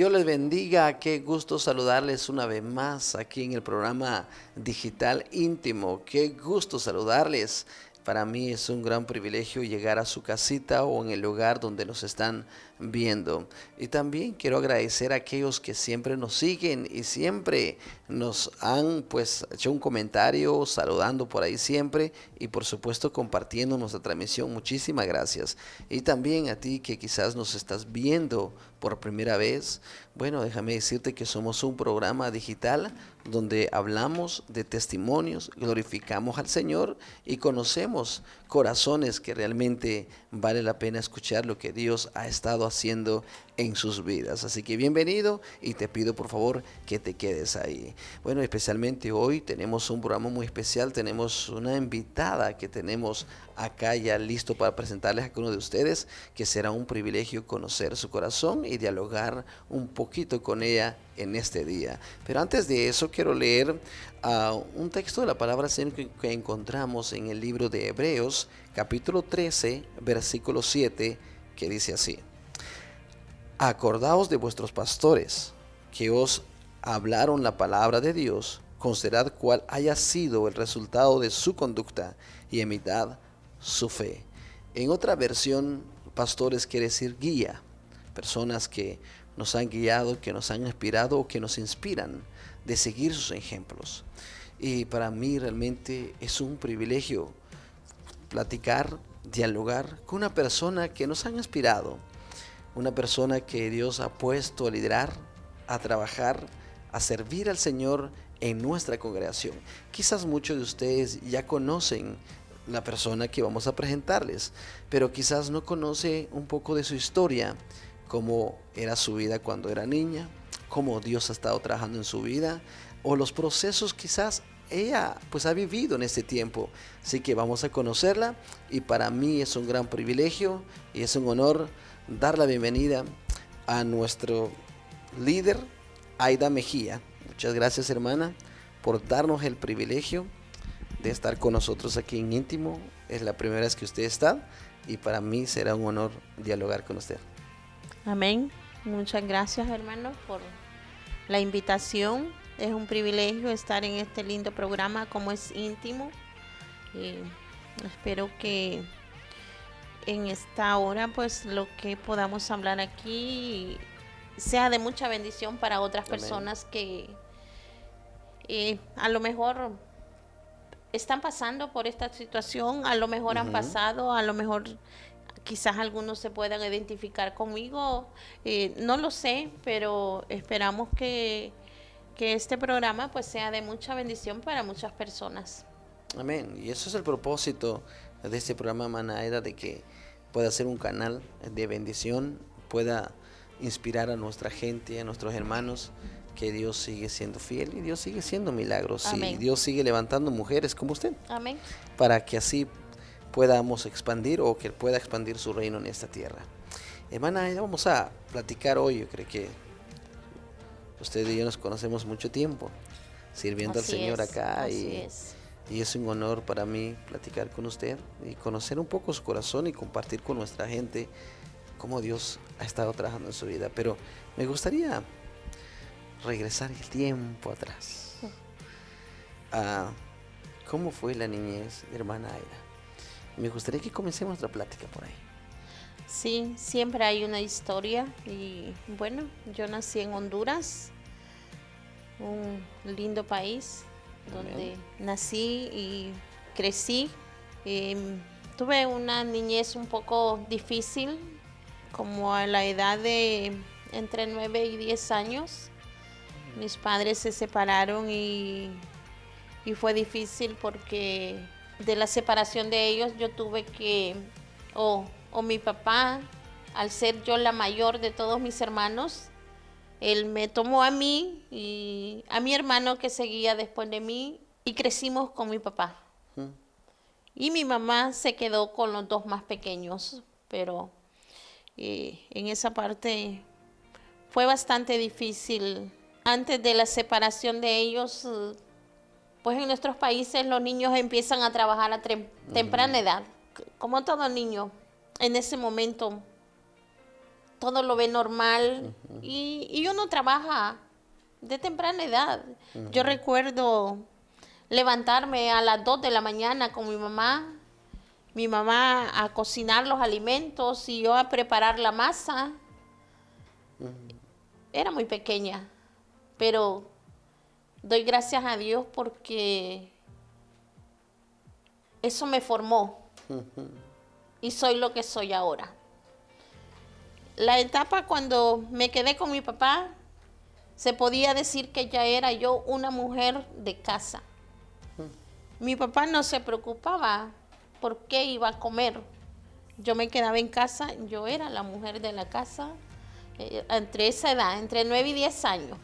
Dios les bendiga, qué gusto saludarles una vez más aquí en el programa Digital Íntimo, qué gusto saludarles. Para mí es un gran privilegio llegar a su casita o en el lugar donde nos están viendo. Y también quiero agradecer a aquellos que siempre nos siguen y siempre nos han pues hecho un comentario, saludando por ahí siempre y por supuesto compartiendo nuestra transmisión. Muchísimas gracias. Y también a ti que quizás nos estás viendo por primera vez. Bueno, déjame decirte que somos un programa digital donde hablamos de testimonios, glorificamos al Señor y conocemos corazones que realmente vale la pena escuchar lo que Dios ha estado haciendo en sus vidas. Así que bienvenido y te pido por favor que te quedes ahí. Bueno, especialmente hoy tenemos un programa muy especial, tenemos una invitada que tenemos acá ya listo para presentarles a cada uno de ustedes, que será un privilegio conocer su corazón y dialogar un poquito con ella en este día. Pero antes de eso quiero leer un texto de la palabra Señor que encontramos en el libro de Hebreos, capítulo 13, versículo 7, que dice así: Acordaos de vuestros pastores, que os hablaron la palabra de Dios, considerad cuál haya sido el resultado de su conducta y imitad su fe. En otra versión, pastores quiere decir guía, personas que nos han guiado, que nos han inspirado o que nos inspiran de seguir sus ejemplos. Y para mí realmente es un privilegio platicar, dialogar con una persona que nos ha inspirado, una persona que Dios ha puesto a liderar, a trabajar, a servir al Señor en nuestra congregación. Quizás muchos de ustedes ya conocen la persona que vamos a presentarles, pero quizás no conoce un poco de su historia, cómo era su vida cuando era niña, cómo Dios ha estado trabajando en su vida, o los procesos quizás ella pues ha vivido en este tiempo. Así que vamos a conocerla y para mí es un gran privilegio y es un honor dar la bienvenida a nuestro líder, Aida Mejía. Muchas gracias, hermana, por darnos el privilegio de estar con nosotros aquí en Íntimo. Es la primera vez que usted está y para mí será un honor dialogar con usted. Amén. Muchas gracias, hermano, por la invitación. Es un privilegio estar en este lindo programa como es Íntimo. Espero que en esta hora pues lo que podamos hablar aquí sea de mucha bendición para otras Amén. Personas que a lo mejor están pasando por esta situación, a lo mejor han pasado, a lo mejor quizás algunos se puedan identificar conmigo, no lo sé, pero esperamos que este programa pues sea de mucha bendición para muchas personas. Amén. Y eso es el propósito de este programa, Manaeda, de que pueda ser un canal de bendición, pueda inspirar a nuestra gente, a nuestros hermanos, que Dios sigue siendo fiel y Dios sigue haciendo milagros. Amén. Y Dios sigue levantando mujeres como usted. Amén. Para que así podamos expandir o que pueda expandir su reino en esta tierra. Hermana, vamos a platicar hoy. Yo creo que usted y yo nos conocemos mucho tiempo sirviendo Así al Señor es, acá así es. y es un honor para mí platicar con usted y conocer un poco su corazón y compartir con nuestra gente cómo Dios ha estado trabajando en su vida. Pero me gustaría regresar el tiempo atrás. ¿Cómo fue la niñez de hermana Aida? Me gustaría que comencemos nuestra plática por ahí. Sí, siempre hay una historia y bueno, yo nací en Honduras, un lindo país donde nací y crecí. Tuve una niñez un poco difícil, como a la edad de entre 9 y 10 años. Mis padres se separaron y fue difícil porque de la separación de ellos yo tuve que, o mi papá, al ser yo la mayor de todos mis hermanos, él me tomó a mí y a mi hermano que seguía después de mí y crecimos con mi papá. Y mi mamá se quedó con los dos más pequeños, pero en esa parte fue bastante difícil. Antes de la separación de ellos, pues en nuestros países los niños empiezan a trabajar a temprana edad, como todo niño. En ese momento todo lo ve normal y uno trabaja de temprana edad. Yo recuerdo levantarme a las 2 de la mañana con mi mamá a cocinar los alimentos y yo a preparar la masa. Era muy pequeña, pero doy gracias a Dios porque eso me formó y soy lo que soy ahora. La etapa cuando me quedé con mi papá, se podía decir que ya era yo una mujer de casa. Mi papá no se preocupaba por qué iba a comer. Yo me quedaba en casa, yo era la mujer de la casa, entre esa edad, entre 9 y 10 años.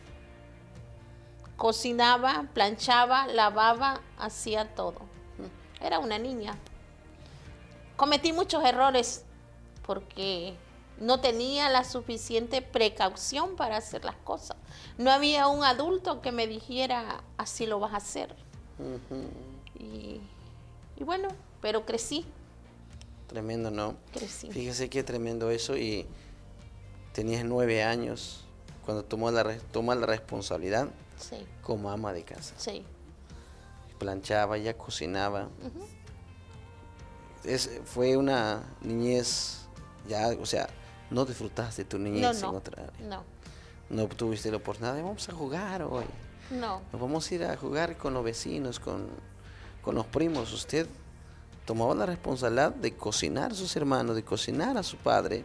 Cocinaba, planchaba, lavaba, hacía todo. Era una niña. Cometí muchos errores porque no tenía la suficiente precaución para hacer las cosas. No había un adulto que me dijera, así lo vas a hacer. Y bueno, pero crecí. Tremendo, ¿no? Crecí. Fíjese qué tremendo eso. Y tenías 9 años cuando toma la responsabilidad Sí, como ama de casa. sí. Planchaba, ya cocinaba. Fue una niñez, ya, o sea, no disfrutaste tu niñez en otra área. No, No tuviste la oportunidad de vamos a jugar hoy. no. Nos vamos a ir a jugar con los vecinos, con los primos. Usted tomaba la responsabilidad de cocinar a sus hermanos, de cocinar a su padre,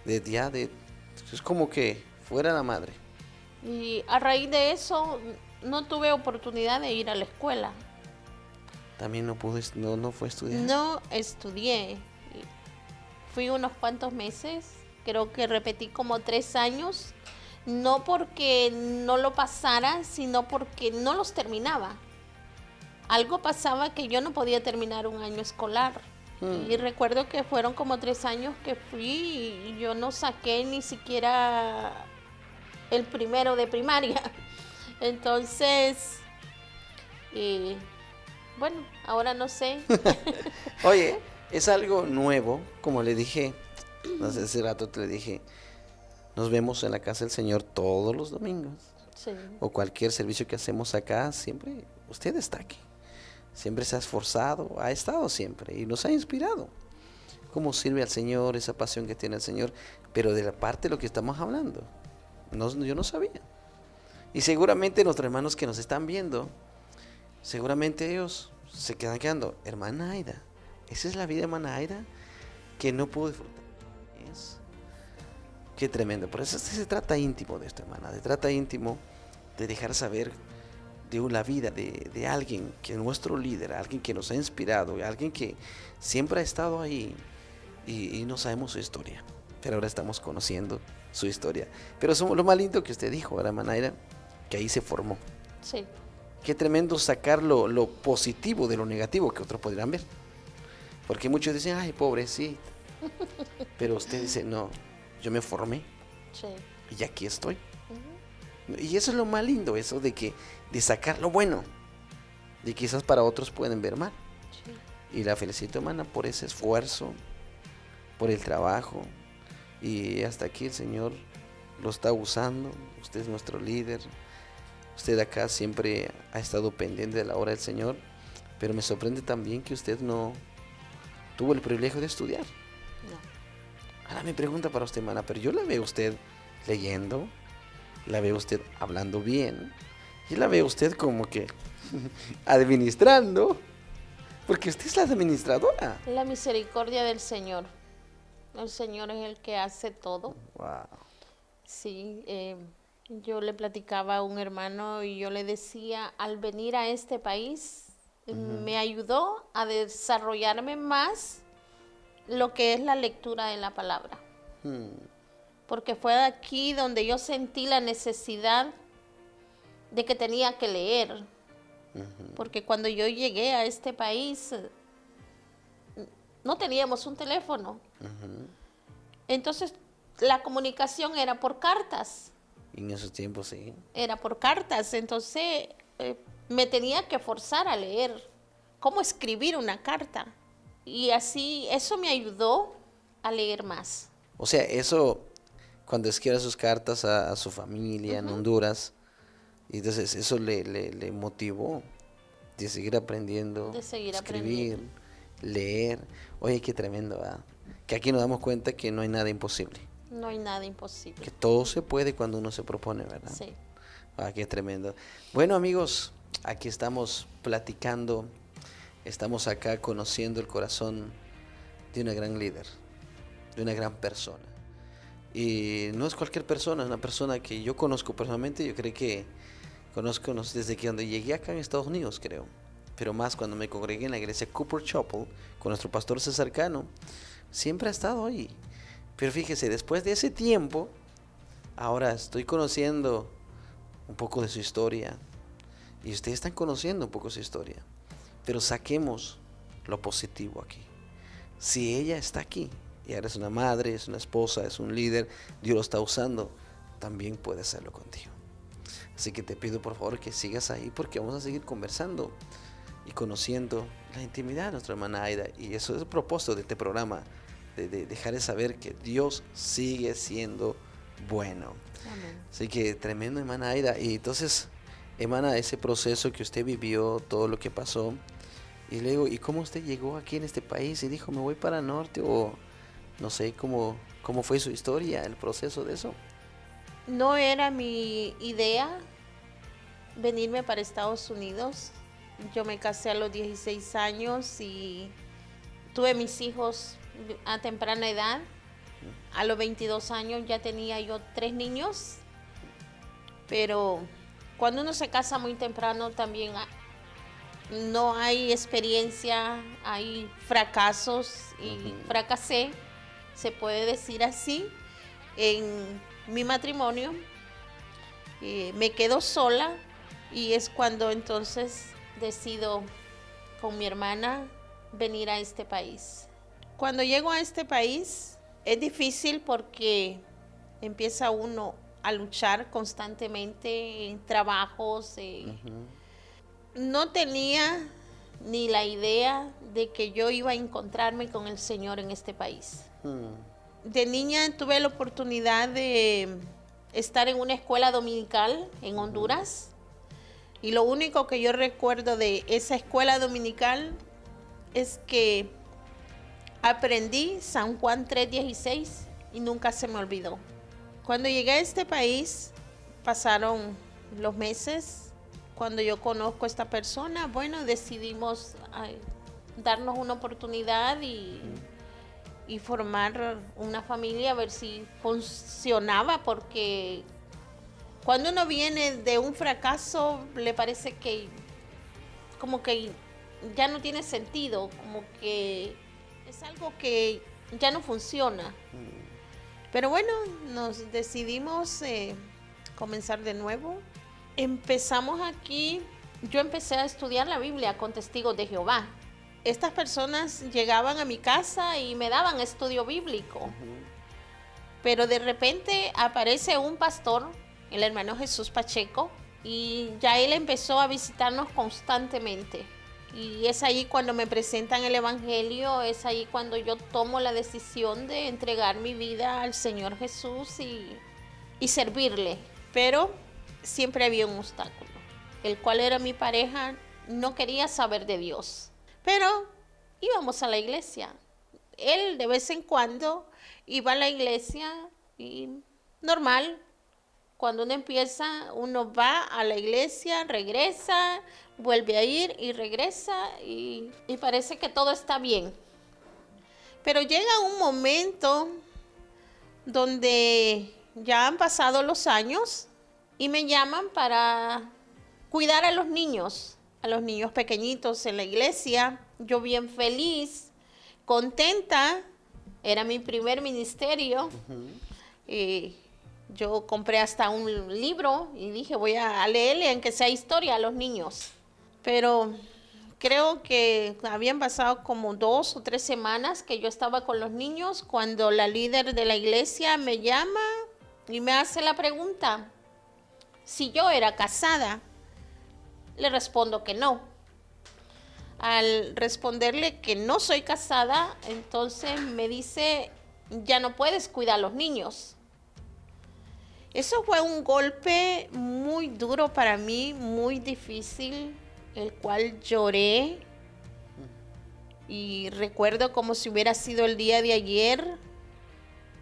es como que fuera la madre. Y a raíz de eso no tuve oportunidad de ir a la escuela. También no fue a estudiar. No estudié. Fui unos cuantos meses, creo que repetí como 3 años, no porque no lo pasara, sino porque no los terminaba. Algo pasaba que yo no podía terminar un año escolar. Y recuerdo que fueron como 3 años que fui y yo no saqué ni siquiera el primero de primaria. Entonces, bueno, ahora no sé. Oye, es algo nuevo, como le dije, hace rato te le dije, nos vemos en la casa del Señor todos los domingos. Sí. O cualquier servicio que hacemos acá, siempre usted está aquí. Siempre se ha esforzado, ha estado siempre y nos ha inspirado. Cómo sirve al Señor, esa pasión que tiene el Señor, pero de la parte de lo que estamos hablando, yo no sabía. Y seguramente nuestros hermanos que nos están viendo, seguramente ellos se quedan quedando, hermana Aida, esa es la vida de hermana Aida que no pudo disfrutar. Qué tremendo. Por eso se trata íntimo de esto, hermana. Se trata íntimo de dejar saber de la vida de alguien que es nuestro líder, alguien que nos ha inspirado, alguien que siempre ha estado ahí y no sabemos su historia. Pero ahora estamos conociendo su historia. Pero lo más lindo que usted dijo, hermana Aida, que ahí se formó. Sí. Qué tremendo sacar lo positivo de lo negativo que otros podrían ver. Porque muchos dicen, ay, pobrecita. Pero usted dice, no, yo me formé Sí. y aquí estoy. Y eso es lo más lindo, eso de sacar lo bueno, de quizás para otros pueden ver mal. Sí. Y la felicito, hermana, por ese esfuerzo, por el trabajo. Y hasta aquí el Señor lo está usando. Usted es nuestro líder. Usted acá siempre ha estado pendiente de la obra del Señor. Pero me sorprende también que usted no tuvo el privilegio de estudiar. No. Ahora mi pregunta para usted, hermana, pero yo la veo usted leyendo, la veo usted hablando bien, y la veo usted como que administrando, porque usted es la administradora. La misericordia del Señor. El Señor es el que hace todo. Wow. Sí, yo le platicaba a un hermano y yo le decía, al venir a este país, me ayudó a desarrollarme más lo que es la lectura de la palabra. Porque fue aquí donde yo sentí la necesidad de que tenía que leer. Porque cuando yo llegué a este país, no teníamos un teléfono. Entonces, la comunicación era por cartas. Y en esos tiempos sí. Era por cartas. Entonces, me tenía que forzar a leer cómo escribir una carta. Y así, eso me ayudó a leer más. O sea, eso, cuando escribe sus cartas a su familia en Honduras, y entonces eso le motivó de seguir aprendiendo, De seguir escribir, aprendiendo. leer. Oye, qué tremendo, ¿verdad? Que aquí nos damos cuenta que no hay nada imposible, No hay nada imposible. que todo se puede cuando uno se propone, ¿verdad? Sí. Ah, qué tremendo. Bueno, amigos, aquí estamos platicando, estamos acá conociendo el corazón de una gran líder, de una gran persona. Y no es cualquier persona, es una persona que yo conozco personalmente. Yo creo que conozco desde que cuando llegué acá en Estados Unidos, creo. Pero más cuando me congregué en la iglesia Cooper Chapel con nuestro pastor César Cano, siempre ha estado ahí. Pero fíjese, después de ese tiempo, ahora estoy conociendo un poco de su historia. Y ustedes están conociendo un poco su historia. Pero saquemos lo positivo aquí. Si ella está aquí, y ahora es una madre, es una esposa, es un líder, Dios lo está usando, también puede hacerlo contigo. Así que te pido por favor que sigas ahí, porque vamos a seguir conversando y conociendo la intimidad de nuestra hermana Aida. Y eso es el propósito de este programa, de dejar de saber que Dios sigue siendo bueno. Amén. Así que tremendo, hermana Aida. Y entonces, hermana, ese proceso que usted vivió, todo lo que pasó, y luego, ¿y cómo usted llegó aquí en este país y dijo, me voy para el norte? O no sé cómo fue su historia, el proceso de eso. No era mi idea venirme para Estados Unidos. Yo me casé a los 16 años y tuve mis hijos a temprana edad. A los 22 años ya tenía yo 3 niños. Pero cuando uno se casa muy temprano también no hay experiencia, hay fracasos y fracasé, se puede decir así, en mi matrimonio. Me quedo sola y es cuando entonces decido con mi hermana venir a este país. Cuando llego a este país es difícil porque empieza uno a luchar constantemente en trabajos. No tenía ni la idea de que yo iba a encontrarme con el Señor en este país. De niña tuve la oportunidad de estar en una escuela dominical en Honduras. Y lo único que yo recuerdo de esa escuela dominical es que aprendí San Juan 3:16 y nunca se me olvidó. Cuando llegué a este país, pasaron los meses. Cuando yo conozco a esta persona, bueno, decidimos darnos una oportunidad y formar una familia, a ver si funcionaba, porque cuando uno viene de un fracaso, le parece que como que ya no tiene sentido, como que es algo que ya no funciona. Pero bueno, nos decidimos comenzar de nuevo. Empezamos aquí, yo empecé a estudiar la Biblia con Testigos de Jehová. Estas personas llegaban a mi casa y me daban estudio bíblico. Pero de repente aparece un pastor, el hermano Jesús Pacheco, y ya él empezó a visitarnos constantemente. Y es ahí cuando me presentan el Evangelio, es ahí cuando yo tomo la decisión de entregar mi vida al Señor Jesús y servirle. Pero siempre había un obstáculo, el cual era mi pareja, no quería saber de Dios. Pero íbamos a la iglesia. Él de vez en cuando iba a la iglesia y normal. Cuando uno empieza, uno va a la iglesia, regresa, vuelve a ir y regresa y parece que todo está bien. Pero llega un momento donde ya han pasado los años y me llaman para cuidar a los niños pequeñitos en la iglesia. Yo bien feliz, contenta, era mi primer ministerio. Yo compré hasta un libro y dije, voy a leerle, aunque sea historia, a los niños. Pero creo que habían pasado como 2 o 3 semanas que yo estaba con los niños cuando la líder de la iglesia me llama y me hace la pregunta si yo era casada. Le respondo que no. Al responderle que no soy casada, entonces me dice, ya no puedes cuidar a los niños. Eso fue un golpe muy duro para mí, muy difícil, el cual lloré. Y recuerdo como si hubiera sido el día de ayer.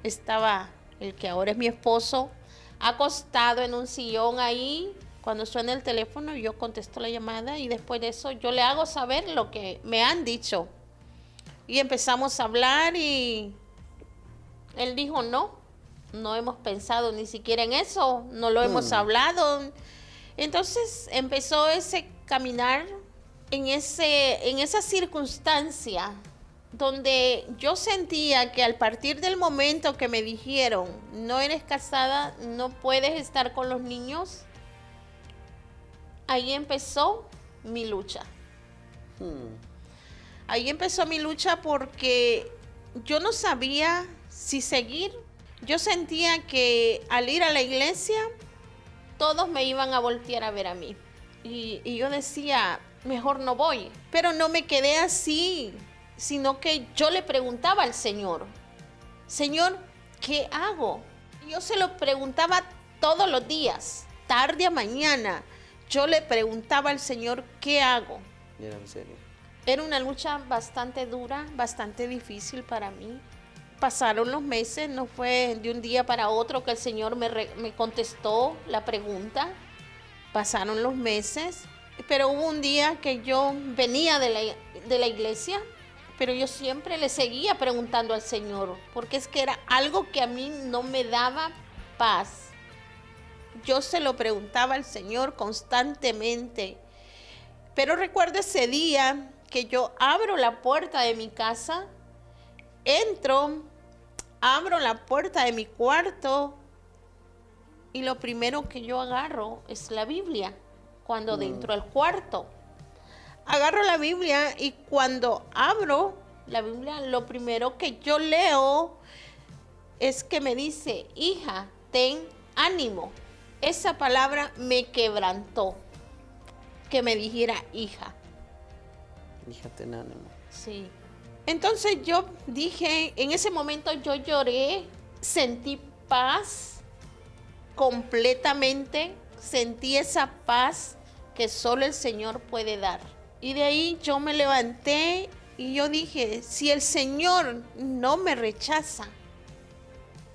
Estaba el que ahora es mi esposo acostado en un sillón ahí. Cuando suena el teléfono, yo contesto la llamada y después de eso yo le hago saber lo que me han dicho. Y empezamos a hablar y él dijo, no hemos pensado ni siquiera en eso, no lo hemos hablado. Entonces empezó ese caminar en esa circunstancia donde yo sentía que al partir del momento que me dijeron, no eres casada, no puedes estar con los niños, ahí empezó mi lucha. Ahí empezó mi lucha porque yo no sabía si seguir. Yo sentía que al ir a la iglesia, todos me iban a voltear a ver a mí. Y yo decía, mejor no voy. Pero no me quedé así, sino que yo le preguntaba al Señor, Señor, ¿qué hago? Yo se lo preguntaba todos los días, tarde a mañana. Yo le preguntaba al Señor, ¿qué hago? Mira, en serio. Era una lucha bastante dura, bastante difícil para mí. Pasaron los meses, no fue de un día para otro que el Señor me contestó la pregunta. Pasaron los meses, pero hubo un día que yo venía de la iglesia, pero yo siempre le seguía preguntando al Señor, porque es que era algo que a mí no me daba paz. Yo se lo preguntaba al Señor constantemente. Pero recuerdo ese día que yo abro la puerta de mi casa, entro, abro la puerta de mi cuarto y lo primero que yo agarro es la Biblia cuando dentro del cuarto. Agarro la Biblia y cuando abro la Biblia, lo primero que yo leo es que me dice, hija, ten ánimo. Esa palabra me quebrantó, que me dijera hija. Hija, ten ánimo. Sí. Entonces yo dije, en ese momento yo lloré, sentí paz completamente, sentí esa paz que solo el Señor puede dar. Y de ahí yo me levanté y yo dije, si el Señor no me rechaza,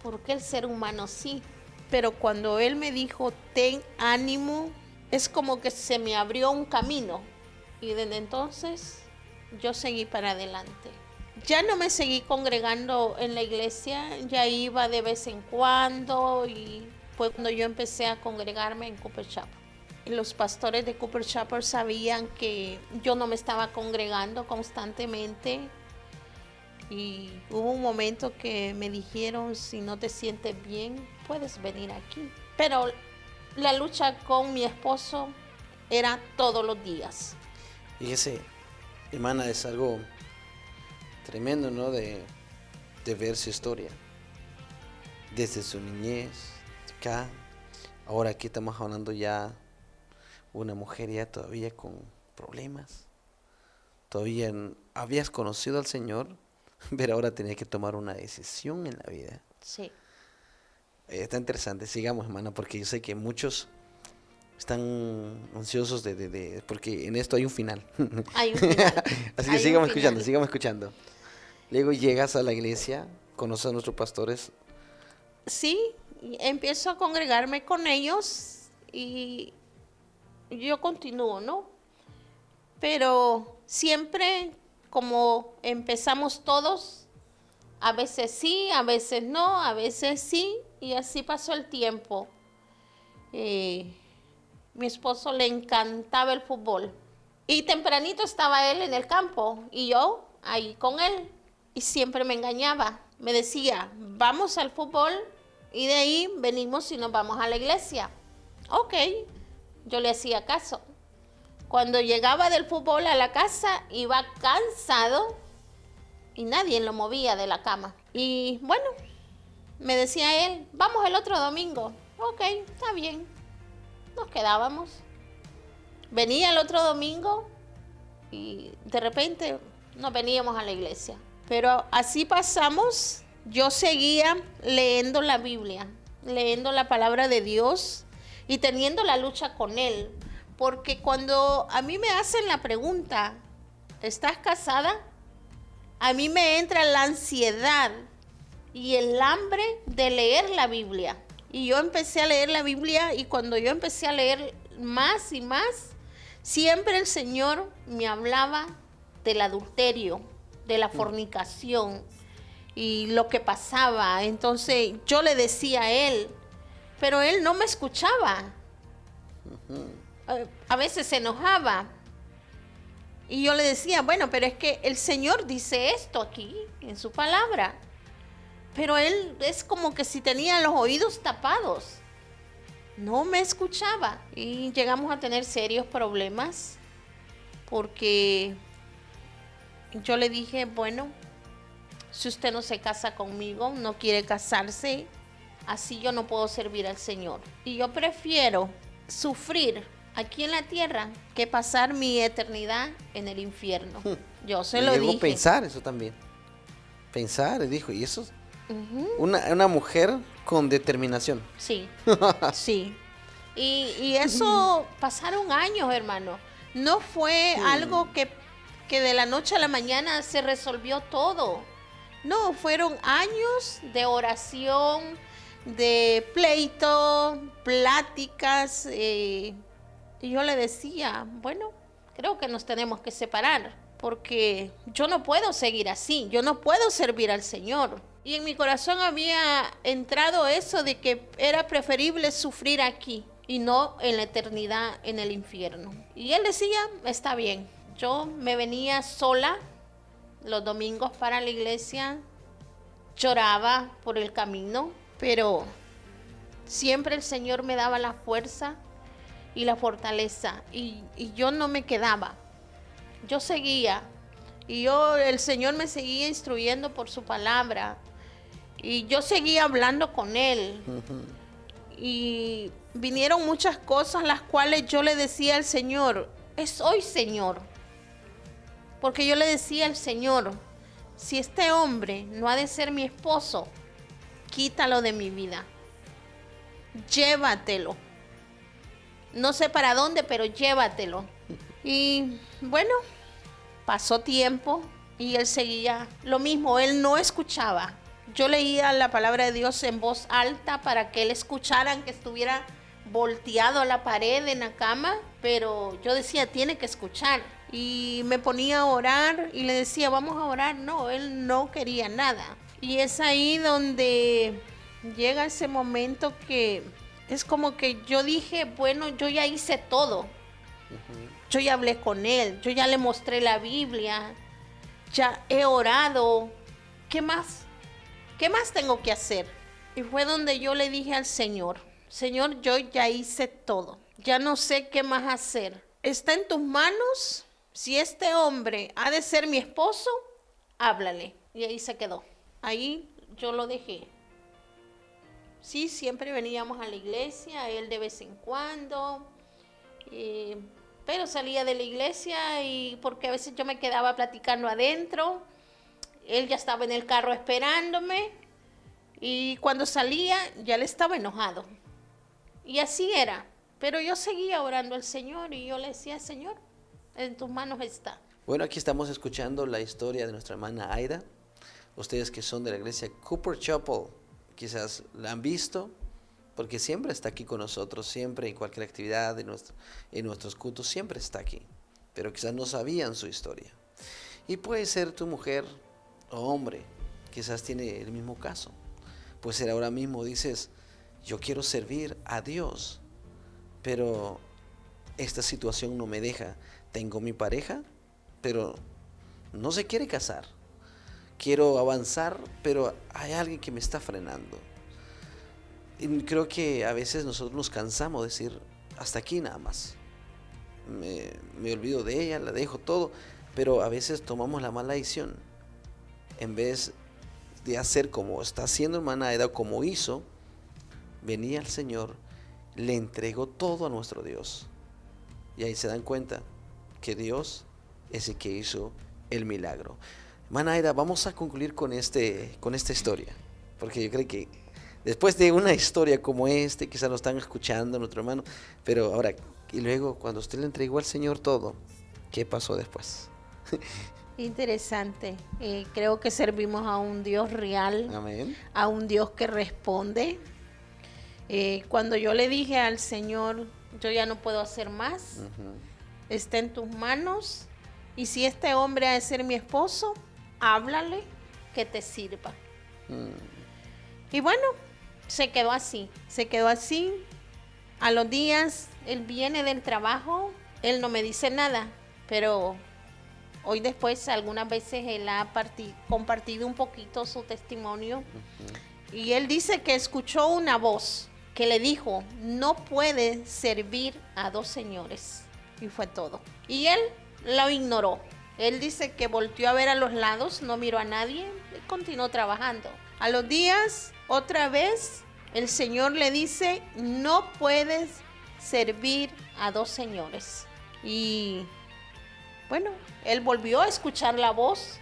¿por qué el ser humano sí? Pero cuando Él me dijo, ten ánimo, es como que se me abrió un camino. Y desde entonces yo seguí para adelante. Ya no me seguí congregando en la iglesia, ya iba de vez en cuando y fue cuando yo empecé a congregarme en Cooper Chapel. Los pastores de Cooper Chapel sabían que yo no me estaba congregando constantemente y hubo un momento que me dijeron, si no te sientes bien, puedes venir aquí. Pero la lucha con mi esposo era todos los días. Fíjese, hermana, es algo tremendo, ¿no? De ver su historia. Desde su niñez, acá, ahora aquí estamos hablando ya una mujer ya todavía con problemas. Todavía habías conocido al Señor, pero ahora tenías que tomar una decisión en la vida. Sí. Está interesante, sigamos, hermana, porque yo sé que muchos están ansiosos porque en esto hay un final. Hay un final. Así que sigamos escuchando. Luego llegas a la iglesia, conoces a nuestros pastores. Sí, empiezo a congregarme con ellos y yo continúo, ¿no? Pero siempre como empezamos todos, a veces sí, a veces no, a veces sí, y así pasó el tiempo. Mi esposo le encantaba el fútbol y tempranito estaba él en el campo y yo ahí con él y siempre me engañaba. Me decía, vamos al fútbol y de ahí venimos y nos vamos a la iglesia. Ok, yo le hacía caso. Cuando llegaba del fútbol a la casa iba cansado y nadie lo movía de la cama. Y bueno, me decía él, vamos el otro domingo. Ok, está bien. Nos quedábamos. Venía el otro domingo y de repente nos veníamos a la iglesia. Pero así pasamos yo seguía leyendo la Biblia, leyendo la palabra de Dios y teniendo la lucha con Él. Porque cuando a mí me hacen la pregunta, ¿estás casada? A mí me entra la ansiedad y el hambre de leer la Biblia. Y yo empecé a leer la Biblia, y cuando yo empecé a leer más y más, siempre el Señor me hablaba del adulterio, de la fornicación y lo que pasaba. Entonces yo le decía a Él, pero Él no me escuchaba. A veces se enojaba. Y yo le decía, bueno, pero es que el Señor dice esto aquí, en su palabra. Pero Él es como que si tenía los oídos tapados. No me escuchaba. Y llegamos a tener serios problemas. Porque yo le dije, bueno, si usted no se casa conmigo, no quiere casarse, así yo no puedo servir al Señor. Y yo prefiero sufrir aquí en la tierra que pasar mi eternidad en el infierno. Yo se lo dije. Pensar eso también. Pensar, dijo, y eso es una mujer con determinación. Sí, sí. Y eso pasaron años, hermano. No fue algo que de la noche a la mañana se resolvió todo. No, fueron años de oración, de pleito, pláticas. Y yo le decía, bueno, creo que nos tenemos que separar, porque yo no puedo seguir así, yo no puedo servir al Señor. Y en mi corazón había entrado eso de que era preferible sufrir aquí y no en la eternidad en el infierno. Y él decía, está bien. Yo me venía sola los domingos para la iglesia, lloraba por el camino, pero siempre el Señor me daba la fuerza y la fortaleza, y yo no me quedaba, yo seguía, y el Señor me seguía instruyendo por su palabra, y yo seguía hablando con Él. Y vinieron muchas cosas las cuales yo le decía al Señor, es hoy, Señor, porque yo le decía al Señor, si este hombre no ha de ser mi esposo, quítalo de mi vida, llévatelo. No sé para dónde, pero llévatelo. Y bueno, pasó tiempo y él seguía lo mismo, él no escuchaba. Yo leía la palabra de Dios en voz alta para que él escuchara, que estuviera volteado a la pared en la cama, pero yo decía, tiene que escuchar. Y me ponía a orar y le decía, vamos a orar. No, él no quería nada. Y es ahí donde llega ese momento que es como que yo dije, bueno, yo ya hice todo. Yo ya hablé con él, yo ya le mostré la Biblia, ya he orado. ¿Qué más? ¿Qué más tengo que hacer? Y fue donde yo le dije al Señor, Señor, yo ya hice todo, ya no sé qué más hacer. Está en tus manos. Si este hombre ha de ser mi esposo, háblale. Y ahí se quedó. Ahí yo lo dejé. Sí, siempre veníamos a la iglesia, él de vez en cuando, pero salía de la iglesia y porque a veces yo me quedaba platicando adentro, él ya estaba en el carro esperándome y cuando salía ya él estaba enojado. Y así era, pero yo seguía orando al Señor y yo le decía, Señor, en tus manos está. Bueno, aquí estamos escuchando la historia de nuestra hermana Aida. Ustedes que son de la iglesia Cooper Chapel, quizás la han visto, porque siempre está aquí con nosotros, siempre en cualquier actividad, en nuestros cultos, siempre está aquí. Pero quizás no sabían su historia. Y puede ser tu mujer o hombre, quizás tiene el mismo caso. Puede ser ahora mismo, dices, yo quiero servir a Dios, pero esta situación no me deja. Tengo mi pareja, pero no se quiere casar. Quiero avanzar, pero hay alguien que me está frenando. Y creo que a veces nosotros nos cansamos de decir, hasta aquí nada más. Me olvido de ella, la dejo todo, pero a veces tomamos la mala decisión. En vez de hacer como está haciendo hermana Aida, como hizo, venía el Señor, le entregó todo a nuestro Dios. Y ahí se dan cuenta que Dios es el que hizo el milagro. Manaira, vamos a concluir con esta historia, porque yo creo que después de una historia como quizás lo están escuchando nuestro hermano, pero ahora, y luego cuando usted le entregó al Señor todo, ¿qué pasó después? Interesante. Creo que servimos a un Dios real, Amén. a un Dios que responde. Cuando yo le dije al Señor, yo ya no puedo hacer más, está en tus manos, y si este hombre ha de ser mi esposo, háblale que te sirva. Y bueno, se quedó así. A los días, él viene del trabajo, él no me dice nada, pero hoy después, algunas veces él ha compartido un poquito su testimonio. Y él dice que escuchó una voz que le dijo, no puedes servir a dos señores. Y fue todo. Y él lo ignoró. Él dice que volteó a ver a los lados, no miró a nadie y continuó trabajando. A los días, otra vez, el Señor le dice, no puedes servir a dos señores. Y bueno, él volvió a escuchar la voz,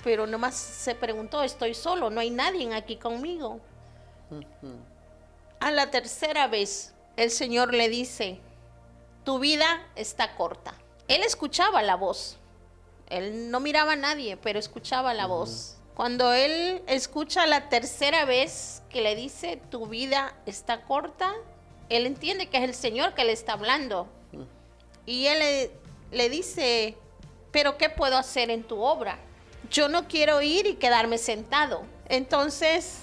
pero nomás se preguntó, estoy solo, no hay nadie aquí conmigo. A la tercera vez, el Señor le dice, tu vida está corta. Él escuchaba la voz. Él no miraba a nadie, pero escuchaba la voz. Cuando él escucha la tercera vez que le dice, tu vida está corta, él entiende que es el Señor que le está hablando. Y él le dice, pero ¿qué puedo hacer en tu obra? Yo no quiero ir y quedarme sentado. Entonces,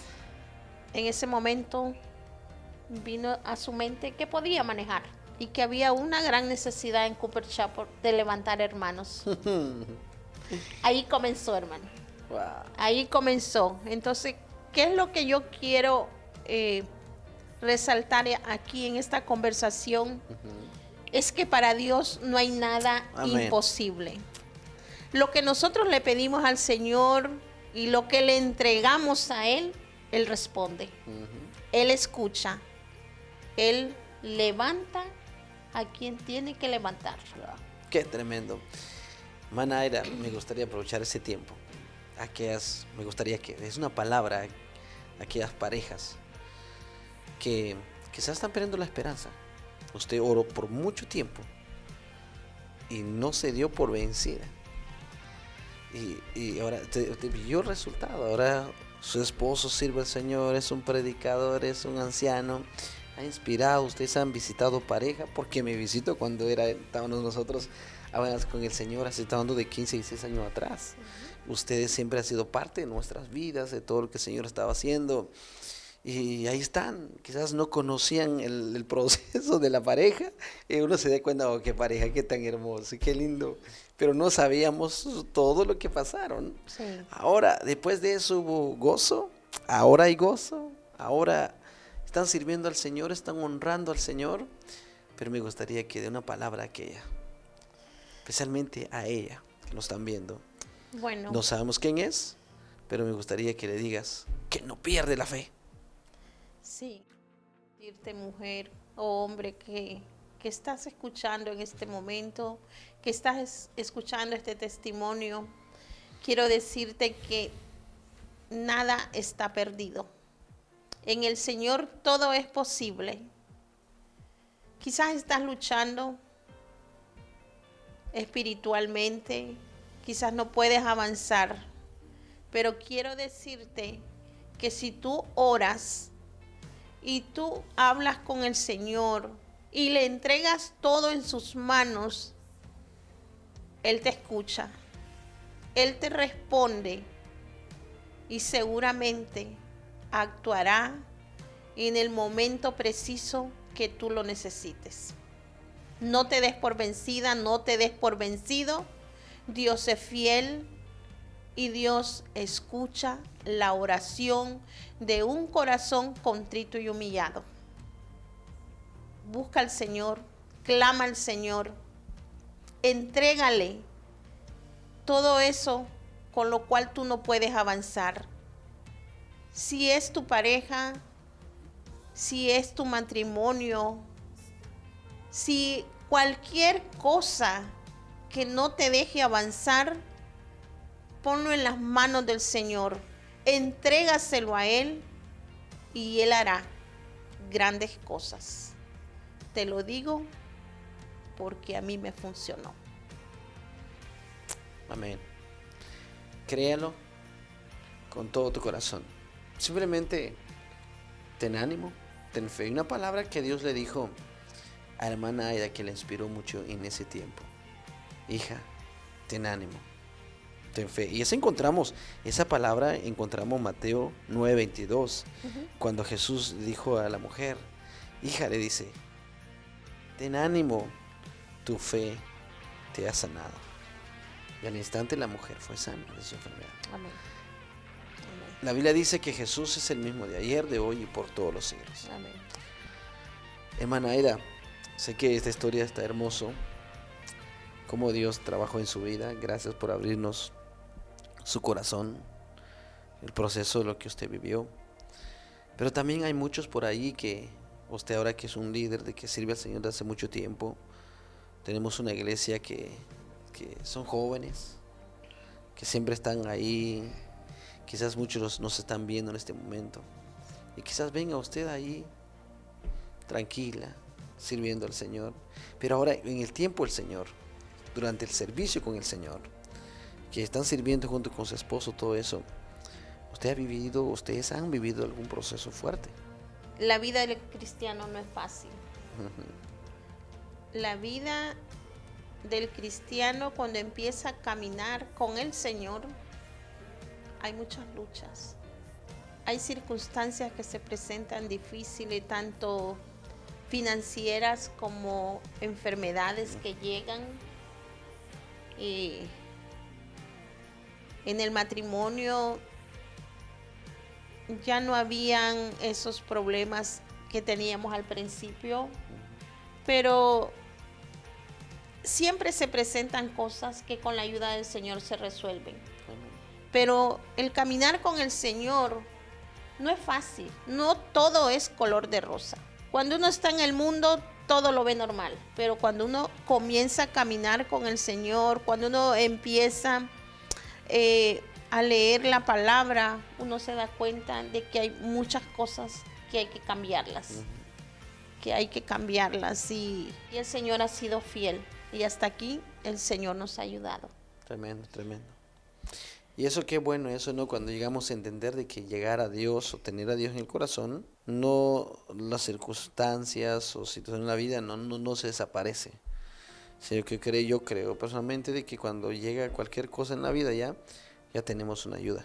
en ese momento, vino a su mente que podía manejar y que había una gran necesidad en Cooper Chapel de levantar hermanos. Ahí comenzó, hermano. Wow. Ahí comenzó. Entonces, ¿qué es lo que yo quiero resaltar aquí en esta conversación? Es que para Dios no hay nada imposible. Lo que nosotros le pedimos al Señor y lo que le entregamos a Él, Él responde. Él escucha. Él levanta a quien tiene que levantar. Qué tremendo. Manaira, me gustaría aprovechar ese tiempo. Me gustaría que es una palabra a aquellas parejas que quizás están perdiendo la esperanza. Usted oró por mucho tiempo y no se dio por vencida. Y ahora te vio el resultado. Ahora su esposo sirve al Señor, es un predicador, es un anciano. Ha inspirado, ustedes han visitado pareja, porque me visito cuando estábamos nosotros con el Señor, hace hablando de 15 y 16 años atrás. Ustedes siempre han sido parte de nuestras vidas, de todo lo que el Señor estaba haciendo. Y ahí están, quizás no conocían el proceso de la pareja, y uno se da cuenta, oh, qué pareja, qué tan hermoso, qué lindo, pero no sabíamos todo lo que pasaron. Sí. Ahora, después de eso hubo gozo, ahora hay gozo, ahora están sirviendo al Señor, están honrando al Señor, pero me gustaría que dé una palabra a aquella, especialmente a ella, que nos están viendo. Bueno. No sabemos quién es, pero me gustaría que le digas que no pierde la fe. Sí, decirte, mujer o hombre que estás escuchando en este momento, que estás escuchando este testimonio, quiero decirte que nada está perdido. En el Señor todo es posible. Quizás estás luchando espiritualmente, quizás no puedes avanzar, pero quiero decirte que si tú oras y tú hablas con el Señor y le entregas todo en sus manos, Él te escucha, Él te responde y seguramente actuará en el momento preciso que tú lo necesites. No te des por vencida, no te des por vencido. Dios es fiel y Dios escucha la oración de un corazón contrito y humillado. Busca al Señor, clama al Señor, entrégale todo eso con lo cual tú no puedes avanzar. Si es tu pareja, si es tu matrimonio, si cualquier cosa que no te deje avanzar, ponlo en las manos del Señor, entrégaselo a Él y Él hará grandes cosas. Te lo digo porque a mí me funcionó. Amén. Créalo con todo tu corazón. Simplemente ten ánimo, ten fe. Una palabra que Dios le dijo a hermana Aida, que le inspiró mucho en ese tiempo: hija, ten ánimo, ten fe. Y esa palabra encontramos Mateo 9:22, cuando Jesús dijo a la mujer, hija, le dice, ten ánimo, tu fe te ha sanado. Y al instante la mujer fue sana de su enfermedad. Amén. La Biblia dice que Jesús es el mismo de ayer, de hoy y por todos los siglos. Amén. Hermana Aida, sé que esta historia está hermoso, cómo Dios trabajó en su vida. Gracias por abrirnos su corazón, el proceso de lo que usted vivió. Pero también hay muchos por ahí que usted, ahora que es un líder, de que sirve al Señor desde hace mucho tiempo, tenemos una iglesia que son jóvenes, que siempre están ahí. Quizás muchos nos están viendo en este momento y quizás venga usted ahí tranquila, sirviendo al Señor, pero ahora en el tiempo del Señor, durante el servicio con el Señor, que están sirviendo junto con su esposo, todo eso, ustedes han vivido algún proceso fuerte. La vida del cristiano no es fácil. La vida del cristiano, cuando empieza a caminar con el Señor, hay muchas luchas. Hay circunstancias que se presentan difíciles, tanto financieras como enfermedades que llegan. En el matrimonio ya no habían esos problemas que teníamos al principio, pero siempre se presentan cosas que con la ayuda del Señor se resuelven. Pero el caminar con el Señor no es fácil, no todo es color de rosa. Cuando uno está en el mundo, todo lo ve normal, pero cuando uno comienza a caminar con el Señor, cuando uno empieza a leer la palabra, uno se da cuenta de que hay muchas cosas que hay que cambiarlas, y el Señor ha sido fiel, y hasta aquí el Señor nos ha ayudado. Tremendo, tremendo. Y eso qué bueno, eso, ¿no? Cuando llegamos a entender de que llegar a Dios o tener a Dios en el corazón, no las circunstancias o situaciones en la vida no se desaparece. Sino que yo creo personalmente de que cuando llega cualquier cosa en la vida ya tenemos una ayuda,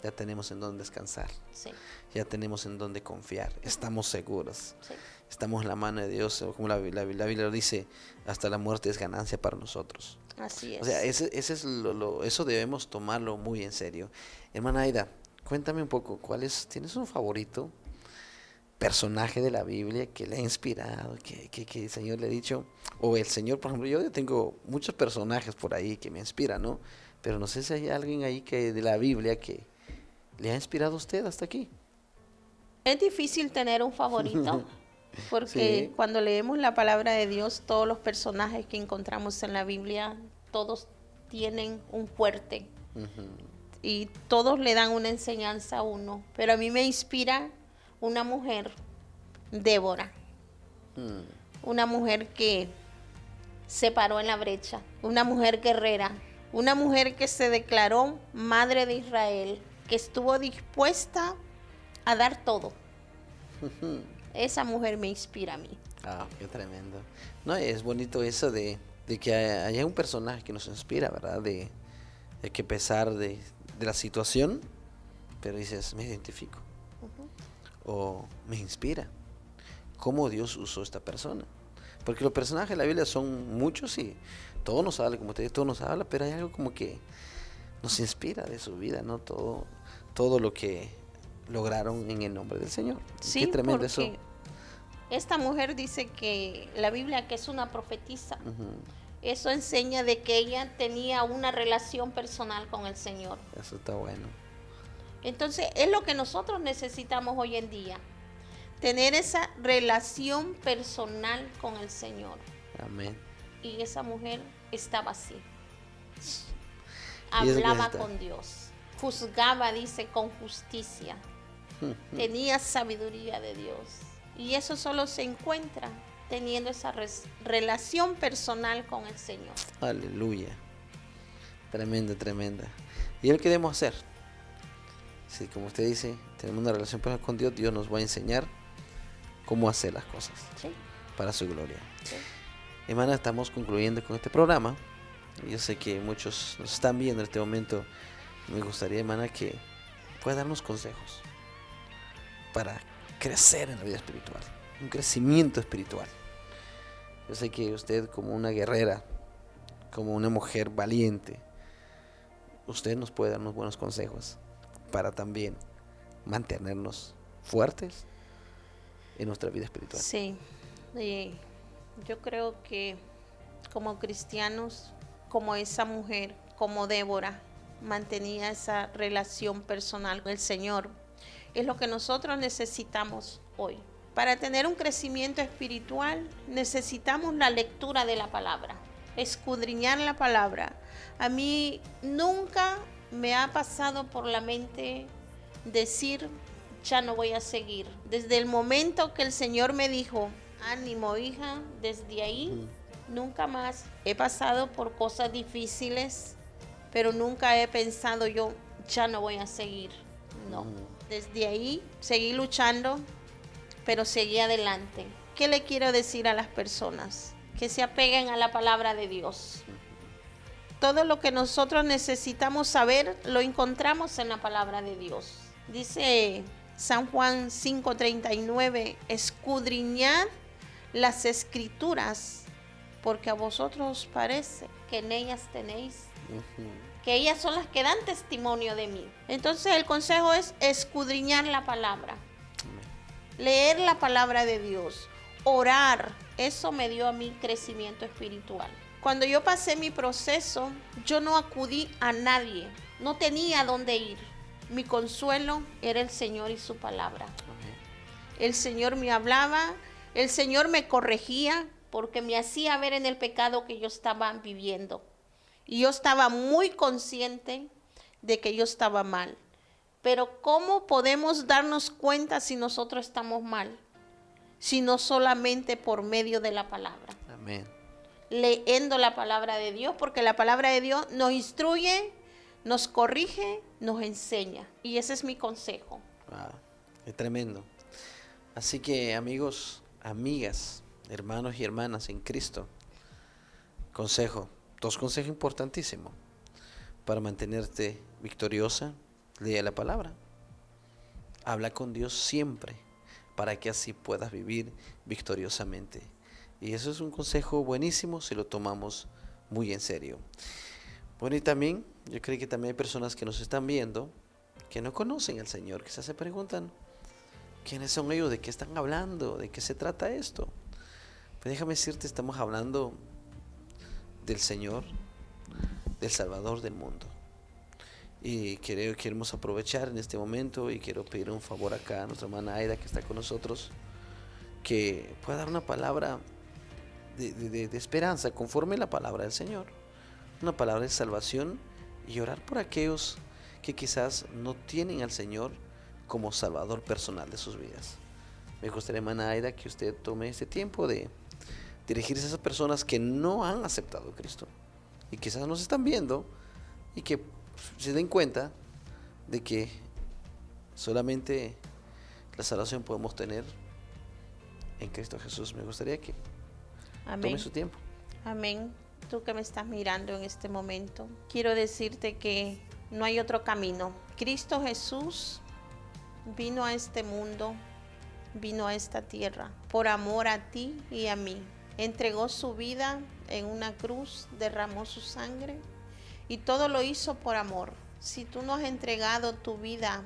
ya tenemos en dónde descansar, Sí. ya tenemos en dónde confiar, estamos seguros, Sí. estamos en la mano de Dios, como la Biblia lo dice, hasta la muerte es ganancia para nosotros. Así es. O sea, eso debemos tomarlo muy en serio. Hermana Aida, cuéntame un poco, ¿tienes un favorito personaje de la Biblia que le ha inspirado, que el Señor le ha dicho? O el Señor, por ejemplo, yo tengo muchos personajes por ahí que me inspiran, ¿no? Pero no sé si hay alguien ahí de la Biblia que le ha inspirado a usted hasta aquí. Es difícil tener un favorito, porque Sí. cuando leemos la palabra de Dios, todos los personajes que encontramos en la Biblia, todos tienen un fuerte y todos le dan una enseñanza a uno. Pero a mí me inspira una mujer, Débora, una mujer que se paró en la brecha, una mujer guerrera, una mujer que se declaró madre de Israel, que estuvo dispuesta a dar todo. Esa mujer me inspira a mí. Ah, qué tremendo. No, es bonito eso de que haya un personaje que nos inspira, ¿verdad? De que a pesar de la situación, pero dices, me identifico. O me inspira. ¿Cómo Dios usó esta persona? Porque los personajes de la Biblia son muchos y todo nos habla, como usted dice, todo nos habla, pero hay algo como que nos inspira de su vida, ¿no? Todo lo que lograron en el nombre del Señor. Sí, qué tremendo porque eso. esta mujer dice que la Biblia, que es una profetisa, eso enseña de que ella tenía una relación personal con el Señor. Eso está bueno. Entonces, es lo que nosotros necesitamos hoy en día, tener esa relación personal con el Señor. Amén. Y esa mujer estaba así. Y eso que hablaba está. con Dios, juzgaba, dice, con justicia, tenía sabiduría de Dios. Y eso solo se encuentra teniendo esa relación personal con el Señor. Aleluya. Tremenda, tremenda. Y es lo que debemos hacer. Sí, como usted dice, tenemos una relación personal con Dios, Dios nos va a enseñar cómo hacer las cosas Sí, para su gloria. sí. Hermana, estamos concluyendo con este programa. Yo sé que muchos nos están viendo en este momento. Me gustaría, hermana, que pueda darnos consejos para crecer en la vida espiritual, un crecimiento espiritual. Yo sé que usted, como una guerrera, como una mujer valiente, usted nos puede dar unos buenos consejos para también mantenernos fuertes en nuestra vida espiritual. Sí, y yo creo que como cristianos, como esa mujer, como Débora, mantenía esa relación personal con el Señor, es lo que nosotros necesitamos hoy. Para tener un crecimiento espiritual necesitamos la lectura de la palabra, escudriñar la palabra. A mí nunca me ha pasado por la mente decir, ya no voy a seguir. Desde el momento que el Señor me dijo, ánimo hija, desde ahí nunca más. He pasado por cosas difíciles, pero nunca he pensado yo, ya no voy a seguir. No, desde ahí seguí luchando, pero seguí adelante. ¿Qué le quiero decir a las personas? Que se apeguen a la palabra de Dios. Todo lo que nosotros necesitamos saber lo encontramos en la palabra de Dios. Dice San Juan 5:39, escudriñad las escrituras, porque a vosotros os parece que en ellas tenéis, que ellas son las que dan testimonio de mí. Entonces el consejo es escudriñar la palabra, leer la palabra de Dios, orar. Eso me dio a mí crecimiento espiritual. Cuando yo pasé mi proceso, yo no acudí a nadie, no tenía a dónde ir. Mi consuelo era el Señor y su palabra. El Señor me hablaba, el Señor me corregía, porque me hacía ver en el pecado que yo estaba viviendo. Y yo estaba muy consciente de que yo estaba mal. Pero ¿cómo podemos darnos cuenta si nosotros estamos mal? Si no solamente por medio de la palabra. Amén. Leyendo la palabra de Dios, porque la palabra de Dios nos instruye, nos corrige, nos enseña. Y ese es mi consejo. Wow, es tremendo. Así que, amigos, amigas, hermanos y hermanas en Cristo, dos consejos importantísimos para mantenerte victoriosa. Lee la palabra, habla con Dios siempre, para que así puedas vivir victoriosamente. Y eso es un consejo buenísimo si lo tomamos muy en serio. Bueno, y también, yo creo que también hay personas que nos están viendo que no conocen al Señor, quizás se preguntan, ¿quiénes son ellos? ¿De qué están hablando? ¿De qué se trata esto? Pues déjame decirte, estamos hablando del Señor, del Salvador del mundo. Y queremos aprovechar en este momento y quiero pedir un favor acá a nuestra hermana Aida, que está con nosotros, que pueda dar una palabra de esperanza conforme la palabra del Señor, una palabra de salvación, y orar por aquellos que quizás no tienen al Señor como Salvador personal de sus vidas. Me gustaría, hermana Aida, que usted tome este tiempo de dirigirse a esas personas que no han aceptado a Cristo y quizás nos están viendo y que se den cuenta de que solamente la salvación podemos tener en Cristo Jesús. Me gustaría que tome su tiempo. Amén. Tú que me estás mirando en este momento, quiero decirte que no hay otro camino. Cristo Jesús vino a este mundo, vino a esta tierra por amor a ti y a mí. Entregó su vida en una cruz, derramó su sangre y todo lo hizo por amor. Si tú no has entregado tu vida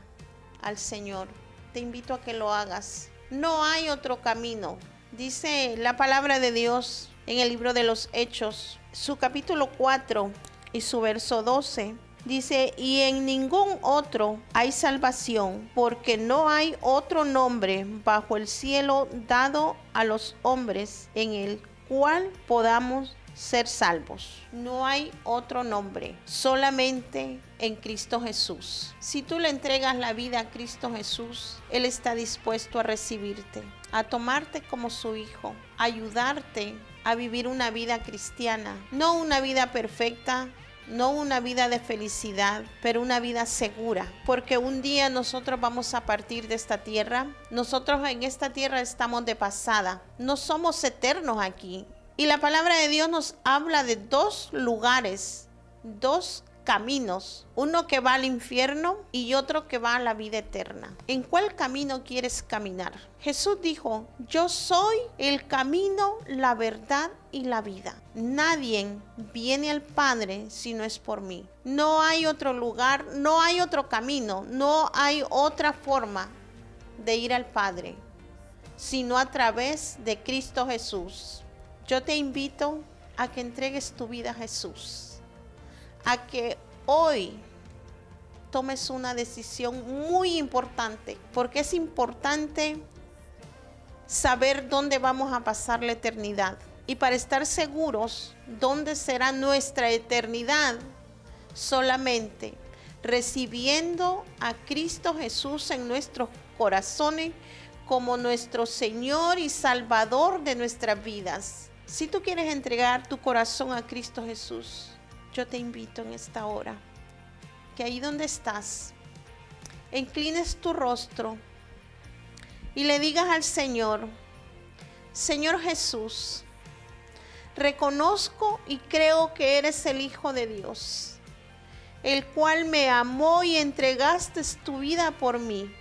al Señor, te invito a que lo hagas. No hay otro camino. Dice la palabra de Dios en el libro de los Hechos, su capítulo 4 y su verso 12. Dice, y en ningún otro hay salvación, porque no hay otro nombre bajo el cielo dado a los hombres en el cual podamos ser salvos. No hay otro nombre, solamente en Cristo Jesús. Si tú le entregas la vida a Cristo Jesús, Él está dispuesto a recibirte, a tomarte como su hijo, a ayudarte a vivir una vida cristiana, no una vida perfecta, no una vida de felicidad, pero una vida segura, porque un día nosotros vamos a partir de esta tierra. Nosotros en esta tierra estamos de pasada, no somos eternos aquí. Y la palabra de Dios nos habla de dos lugares, dos caminos, uno que va al infierno y otro que va a la vida eterna. ¿En cuál camino quieres caminar? Jesús dijo: yo soy el camino, la verdad y la vida. Nadie viene al Padre si no es por mí. No hay otro lugar, no hay otro camino, no hay otra forma de ir al Padre, sino a través de Cristo Jesús. Yo te invito a que entregues tu vida a Jesús, a que hoy tomes una decisión muy importante, porque es importante saber dónde vamos a pasar la eternidad. Y para estar seguros dónde será nuestra eternidad, solamente recibiendo a Cristo Jesús en nuestros corazones como nuestro Señor y Salvador de nuestras vidas. Si tú quieres entregar tu corazón a Cristo Jesús, yo te invito en esta hora que ahí donde estás, inclines tu rostro y le digas al Señor: Señor Jesús, reconozco y creo que eres el Hijo de Dios, el cual me amó y entregaste tu vida por mí.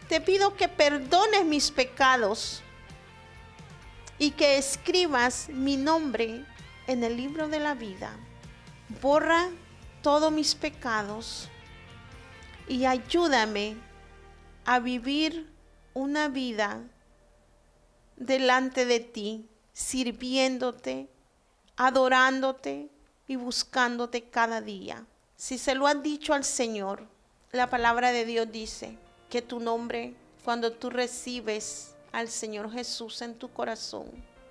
Te pido que perdones mis pecados y que escribas mi nombre en el libro de la vida. Borra todos mis pecados y ayúdame a vivir una vida delante de ti, sirviéndote, adorándote y buscándote cada día. Si se lo has dicho al Señor, la palabra de Dios dice que tu nombre, cuando tú recibes al Señor Jesús en tu corazón,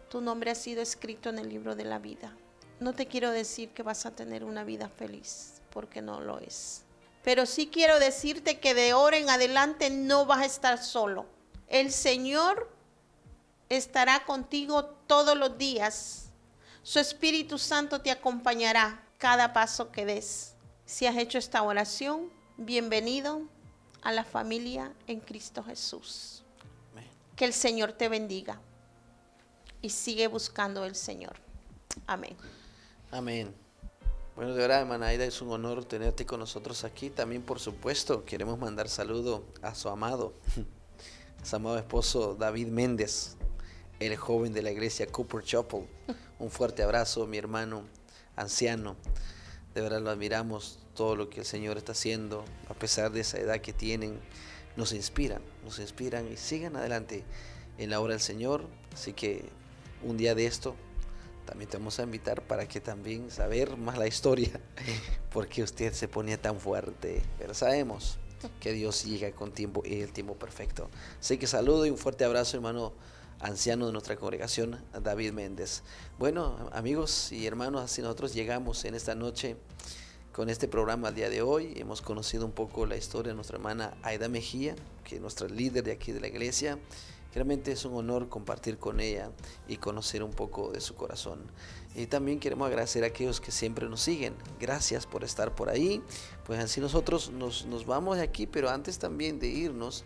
tu nombre ha sido escrito en el libro de la vida. No te quiero decir que vas a tener una vida feliz, porque no lo es. Pero sí quiero decirte que de ahora en adelante no vas a estar solo. El Señor estará contigo todos los días. Su Espíritu Santo te acompañará cada paso que des. Si has hecho esta oración, bienvenido a la familia en Cristo Jesús. Que el Señor te bendiga y sigue buscando al Señor. Amén. Amén. Bueno, de verdad, hermana Aida, es un honor tenerte con nosotros aquí. También, por supuesto, queremos mandar saludo a su amado esposo David Méndez, el joven de la iglesia Cooper Chapel. Un fuerte abrazo, mi hermano anciano. De verdad lo admiramos, todo lo que el Señor está haciendo, a pesar de esa edad que tienen. Nos inspiran y sigan adelante en la obra del Señor. Así que un día de esto también te vamos a invitar para que también saber más la historia, porque usted se ponía tan fuerte. Pero sabemos que Dios llega con tiempo y el tiempo perfecto. Así que saludo y un fuerte abrazo, hermano anciano de nuestra congregación, David Méndez. Bueno, amigos y hermanos, así nosotros llegamos en esta noche con este programa al día de hoy. Hemos conocido un poco la historia de nuestra hermana Aida Mejía, que es nuestra líder de aquí de la iglesia. Realmente es un honor compartir con ella y conocer un poco de su corazón. Y también queremos agradecer a aquellos que siempre nos siguen. Gracias por estar por ahí. Pues así nosotros nos vamos de aquí, pero antes también de irnos,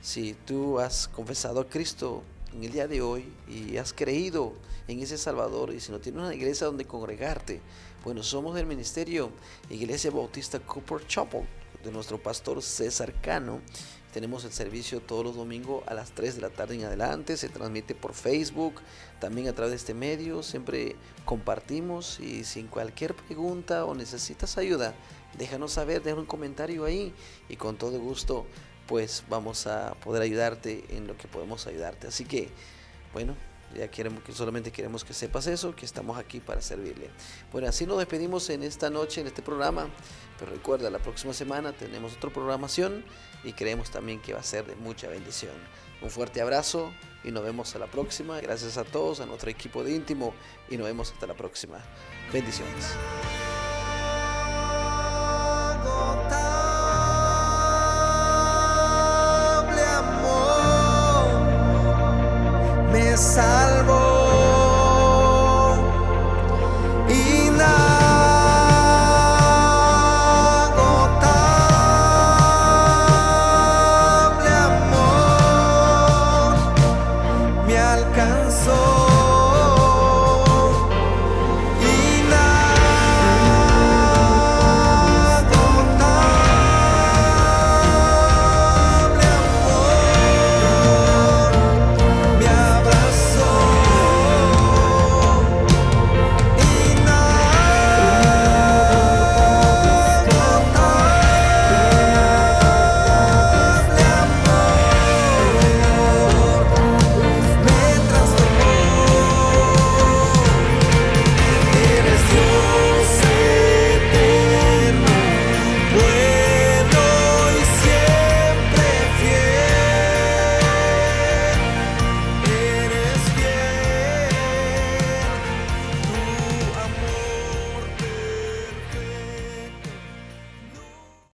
si tú has confesado a Cristo en el día de hoy y has creído en ese Salvador, y si no tienes una iglesia donde congregarte, bueno, somos del ministerio Iglesia Bautista Cooper Chapel, de nuestro pastor César Cano. Tenemos el servicio todos los domingos a las 3 de la tarde en adelante. Se transmite por Facebook, también a través de este medio. Siempre compartimos, y sin cualquier pregunta o necesitas ayuda, déjanos saber, deja un comentario ahí y con todo gusto pues vamos a poder ayudarte en lo que podemos ayudarte. Así que, bueno, Solamente queremos que sepas eso, que estamos aquí para servirle. Bueno, así nos despedimos en esta noche, en este programa. Pero recuerda, la próxima semana tenemos otra programación y creemos también que va a ser de mucha bendición. Un fuerte abrazo y nos vemos a la próxima. Gracias a todos, a nuestro equipo de Íntimo, y nos vemos hasta la próxima. Bendiciones.